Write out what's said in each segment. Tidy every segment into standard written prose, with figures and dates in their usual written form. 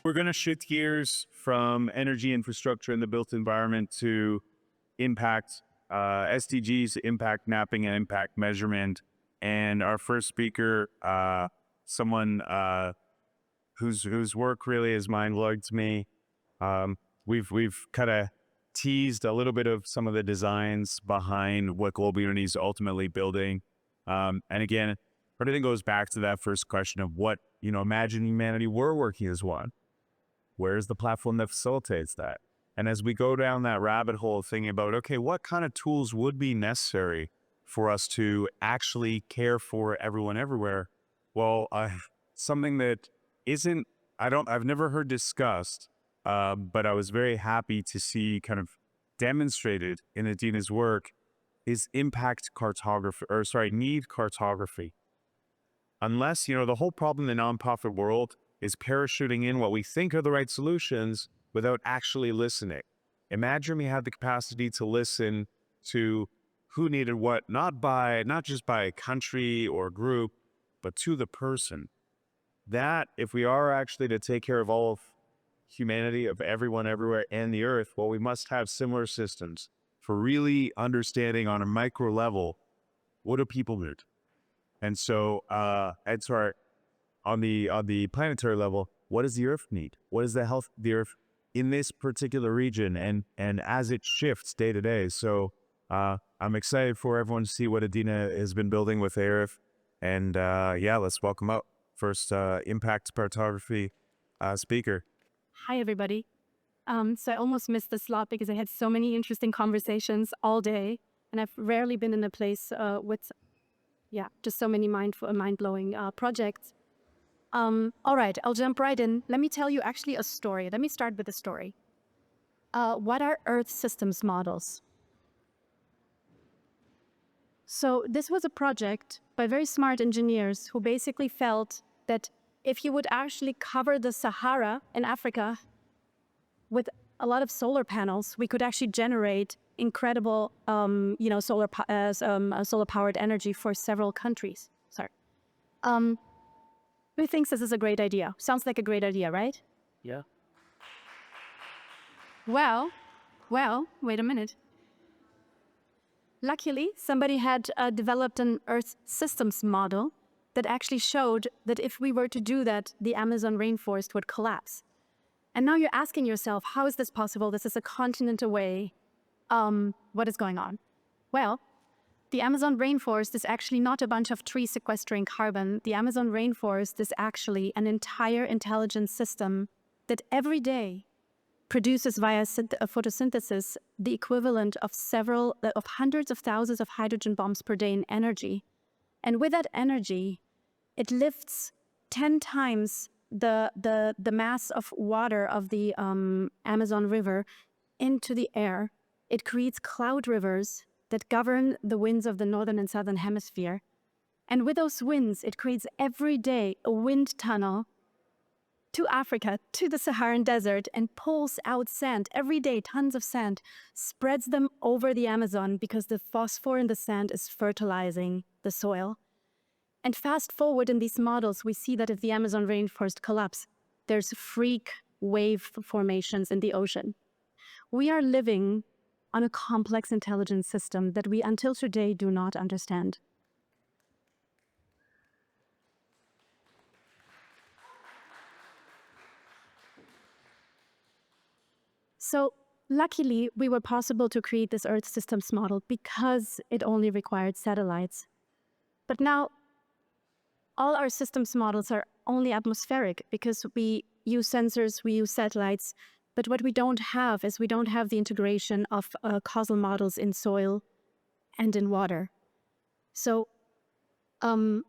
We're going to shift gears from energy infrastructure in the built environment to impact, SDGs, impact mapping and impact measurement. And our first speaker, someone whose work really is mind-blowing to me. We've kind of teased a little bit of some of the designs behind what Global Unity is ultimately building. And again, everything goes back to that first question of what, imagine humanity were working as one. Where's the platform that facilitates that? And as we go down that rabbit hole thinking about, okay, what kind of tools would be necessary for us to actually care for everyone everywhere? Well, something that I've never heard discussed, but I was very happy to see kind of demonstrated in Adina's work is need cartography. Unless, the whole problem in the nonprofit world is parachuting in what we think are the right solutions without actually listening. Imagine we had the capacity to listen to who needed what, not just by country or group, but to the person. That, if we are actually to take care of all of humanity, of everyone everywhere and the earth, well, we must have similar systems for really understanding on a micro level, what do people need? And so, on the planetary level, what does the Earth need? What is the health of the Earth in this particular region? And as it shifts day to day. So I'm excited for everyone to see what Adina has been building with ÄRTH. And let's welcome up first impact cartography speaker. Hi, everybody. So I almost missed the slot because I had so many interesting conversations all day. And I've rarely been in a place with just so many mind-blowing projects. All right, I'll jump right in. Let me tell you actually a story. Let me start with a story. What are Earth systems models? So this was a project by very smart engineers who basically felt that if you would actually cover the Sahara in Africa with a lot of solar panels, we could actually generate incredible, solar-powered energy for several countries. Sorry. Who thinks this is a great idea? Sounds like a great idea, right? Yeah. Well, wait a minute. Luckily, somebody had developed an Earth systems model that actually showed that if we were to do that, the Amazon rainforest would collapse. And now you're asking yourself, how is this possible? This is a continent away. What is going on? Well, the Amazon rainforest is actually not a bunch of trees sequestering carbon. The Amazon rainforest is actually an entire intelligent system that every day produces via photosynthesis the equivalent of hundreds of thousands of hydrogen bombs per day in energy. And with that energy, it lifts 10 times the mass of water of the Amazon River into the air. It creates cloud rivers that govern the winds of the northern and southern hemisphere. And with those winds, it creates every day a wind tunnel to Africa, to the Saharan desert, and pulls out sand. Every day, tons of sand, spreads them over the Amazon because the phosphor in the sand is fertilizing the soil. And fast forward in these models, we see that if the Amazon rainforest collapses, there's freak wave formations in the ocean. We are living on a complex intelligence system that we until today do not understand. So luckily, we were possible to create this Earth systems model because it only required satellites. But now, all our systems models are only atmospheric because we use sensors, we use satellites. But what we don't have is we don't have the integration of causal models in soil and in water. So the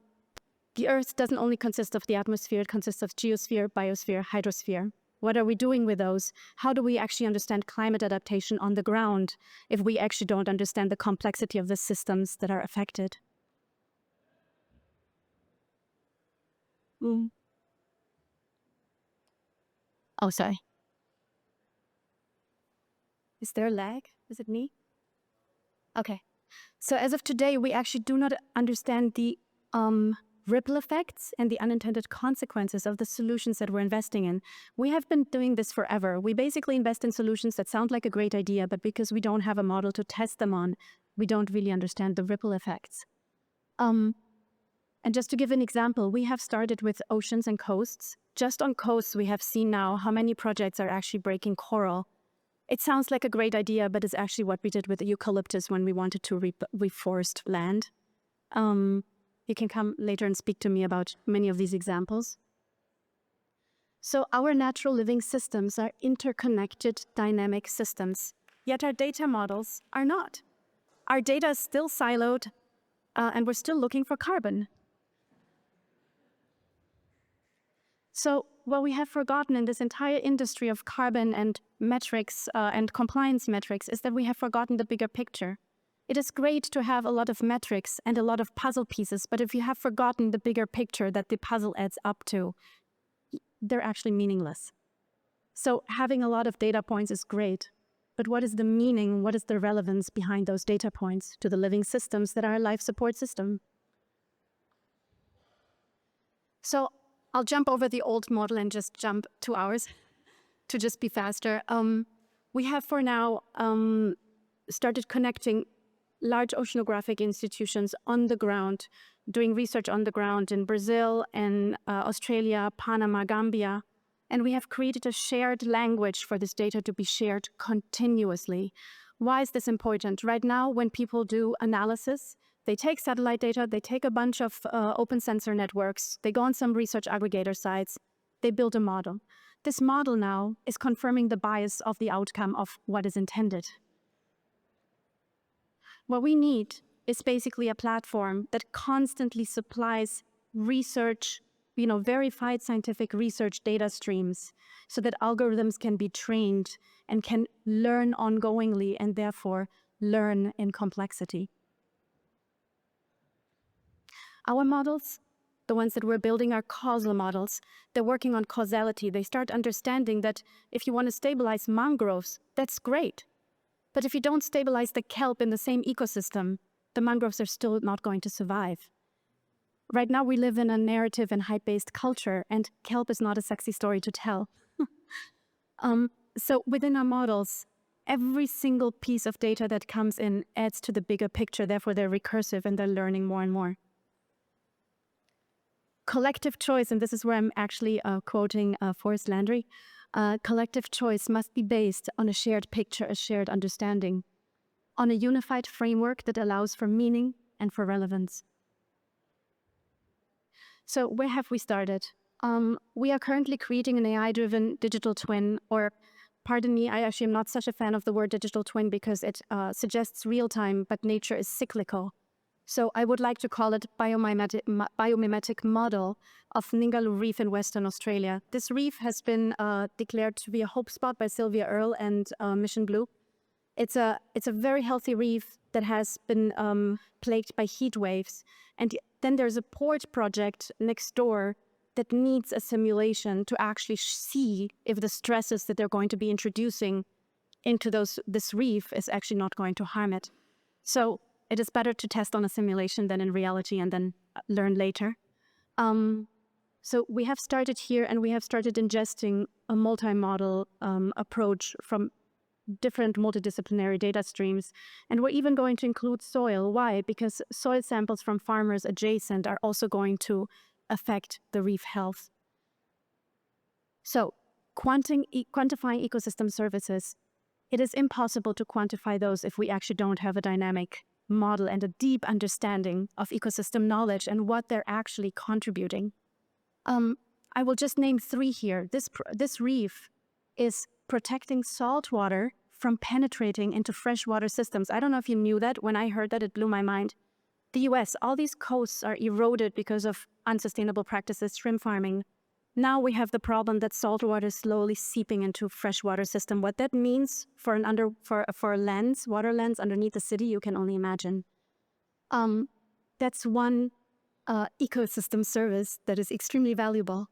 Earth doesn't only consist of the atmosphere, it consists of geosphere, biosphere, hydrosphere. What are we doing with those? How do we actually understand climate adaptation on the ground if we actually don't understand the complexity of the systems that are affected? Oh, sorry. Is there a lag? Is it me? Okay. So as of today, we actually do not understand the ripple effects and the unintended consequences of the solutions that we're investing in. We have been doing this forever. We basically invest in solutions that sound like a great idea, but because we don't have a model to test them on, we don't really understand the ripple effects. And just to give an example, we have started with oceans and coasts. Just on coasts, we have seen now how many projects are actually breaking coral. It sounds like a great idea, but it's actually what we did with the eucalyptus when we wanted to reforest land. You can come later and speak to me about many of these examples. So our natural living systems are interconnected dynamic systems, yet our data models are not. Our data is still siloed, and we're still looking for carbon. So what we have forgotten in this entire industry of carbon and metrics and compliance metrics is that we have forgotten the bigger picture. It is great to have a lot of metrics and a lot of puzzle pieces, but if you have forgotten the bigger picture that the puzzle adds up to, they're actually meaningless. So having a lot of data points is great, but what is the meaning, what is the relevance behind those data points to the living systems that are a life support system? So I'll jump over the old model and just jump 2 hours to just be faster. We have for now started connecting large oceanographic institutions on the ground, doing research on the ground in Brazil and Australia, Panama, Gambia. And we have created a shared language for this data to be shared continuously. Why is this important? Right now, when people do analysis, they take satellite data, they take a bunch of open sensor networks, they go on some research aggregator sites, they build a model. This model now is confirming the bias of the outcome of what is intended. What we need is basically a platform that constantly supplies research, verified scientific research data streams so that algorithms can be trained and can learn ongoingly and therefore learn in complexity. Our models, the ones that we're building, are causal models. They're working on causality. They start understanding that if you want to stabilize mangroves, that's great. But if you don't stabilize the kelp in the same ecosystem, the mangroves are still not going to survive. Right now, we live in a narrative and hype-based culture, and kelp is not a sexy story to tell. So within our models, every single piece of data that comes in adds to the bigger picture. Therefore, they're recursive and they're learning more and more. Collective choice, and this is where I'm actually quoting Forrest Landry, collective choice must be based on a shared picture, a shared understanding, on a unified framework that allows for meaning and for relevance. So where have we started? We are currently creating an AI-driven digital twin, or pardon me, I actually am not such a fan of the word digital twin because it suggests real-time, but nature is cyclical. So I would like to call it biomimetic model of Ningaloo Reef in Western Australia. This reef has been declared to be a hope spot by Sylvia Earle and Mission Blue. It's a very healthy reef that has been plagued by heat waves. And then there's a port project next door that needs a simulation to actually see if the stresses that they're going to be introducing into this reef is actually not going to harm it. So it is better to test on a simulation than in reality and then learn later. So we have started here, and we have started ingesting a multi-model approach from different multidisciplinary data streams. And we're even going to include soil. Why? Because soil samples from farmers adjacent are also going to affect the reef health. So quantifying ecosystem services, it is impossible to quantify those if we actually don't have a dynamic model and a deep understanding of ecosystem knowledge and what they're actually contributing. I will just name 3 here. This reef is protecting salt water from penetrating into freshwater systems. I don't know if you knew that. When I heard that, it blew my mind. The US, all these coasts are eroded because of unsustainable practices, shrimp farming. Now we have the problem that salt water is slowly seeping into freshwater system. What that means for a lens, water lens underneath the city, you can only imagine. That's one ecosystem service that is extremely valuable.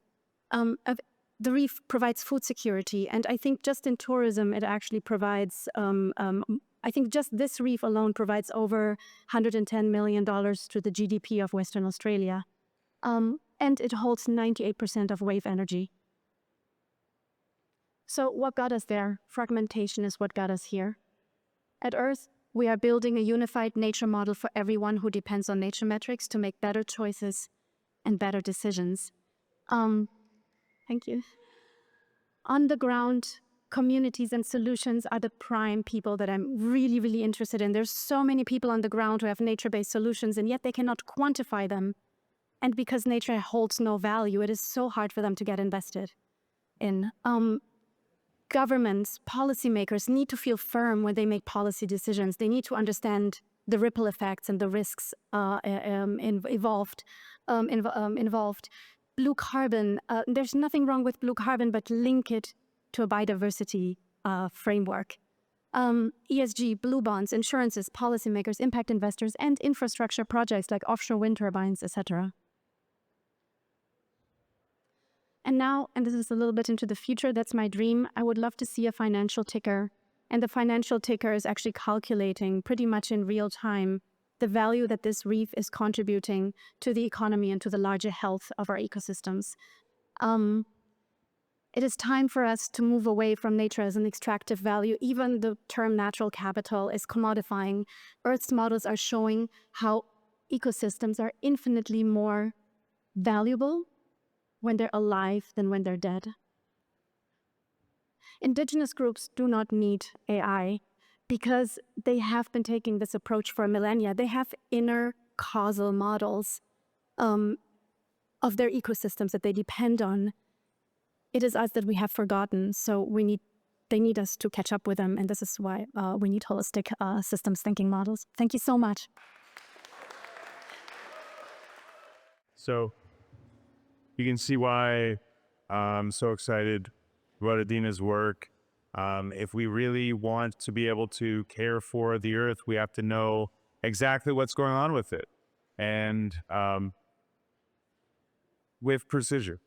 The reef provides food security, and I think just in tourism, it actually provides, I think just this reef alone provides over $110 million to the GDP of Western Australia. and it holds 98% of wave energy. So what got us there? Fragmentation is what got us here. At Earth, we are building a unified nature model for everyone who depends on nature metrics to make better choices and better decisions. Thank you. On the ground, communities and solutions are the prime people that I'm really, really interested in. There's so many people on the ground who have nature-based solutions, and yet they cannot quantify them. And because nature holds no value, it is so hard for them to get invested in. Governments, policymakers need to feel firm when they make policy decisions. They need to understand the ripple effects and the risks involved. Blue carbon, there's nothing wrong with blue carbon, but link it to a biodiversity framework. ESG, blue bonds, insurances, policymakers, impact investors, and infrastructure projects like offshore wind turbines, etc. And now, and this is a little bit into the future, that's my dream, I would love to see a financial ticker. And the financial ticker is actually calculating pretty much in real time the value that this reef is contributing to the economy and to the larger health of our ecosystems. It is time for us to move away from nature as an extractive value. Even the term natural capital is commodifying. Earth's models are showing how ecosystems are infinitely more valuable when they're alive than when they're dead. Indigenous groups do not need AI because they have been taking this approach for millennia. They have inner causal models of their ecosystems that they depend on. It is us that we have forgotten, so they need us to catch up with them, and this is why we need holistic systems thinking models. Thank you so much. So you can see why I'm so excited about Adina's work. If we really want to be able to care for the Earth, we have to know exactly what's going on with it, and with precision.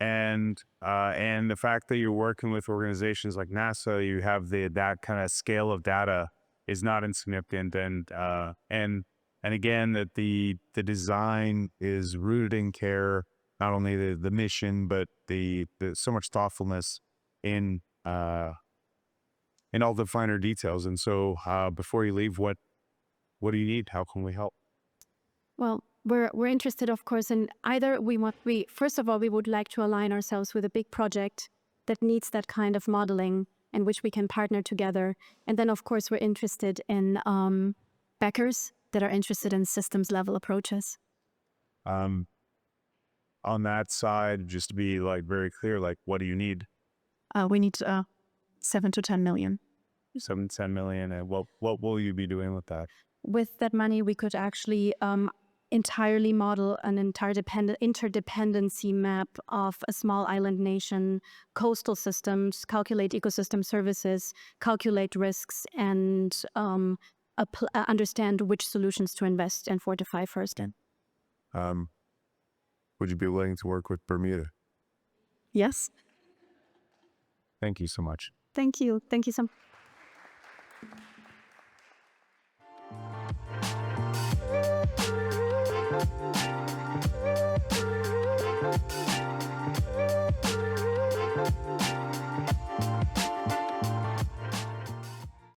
And the fact that you're working with organizations like NASA, you have that kind of scale of data is not insignificant, and again that the design is rooted in care, not only the mission, but the so much thoughtfulness in all the finer details. And so before you leave, what do you need? How can we help? Well, we're interested, of course, in either first of all, we would like to align ourselves with a big project that needs that kind of modeling in which we can partner together. And then, of course, we're interested in backers that are interested in systems level approaches. On that side, just to be very clear, what do you need? We need 7 to 10 million. 7 to 10 million. And what will you be doing with that? With that money, we could actually entirely model an interdependency map of a small island nation, coastal systems, calculate ecosystem services, calculate risks, and understand which solutions to invest and fortify first. Would you be willing to work with Bermuda? Yes. Thank you so much. Thank you. Thank you so much.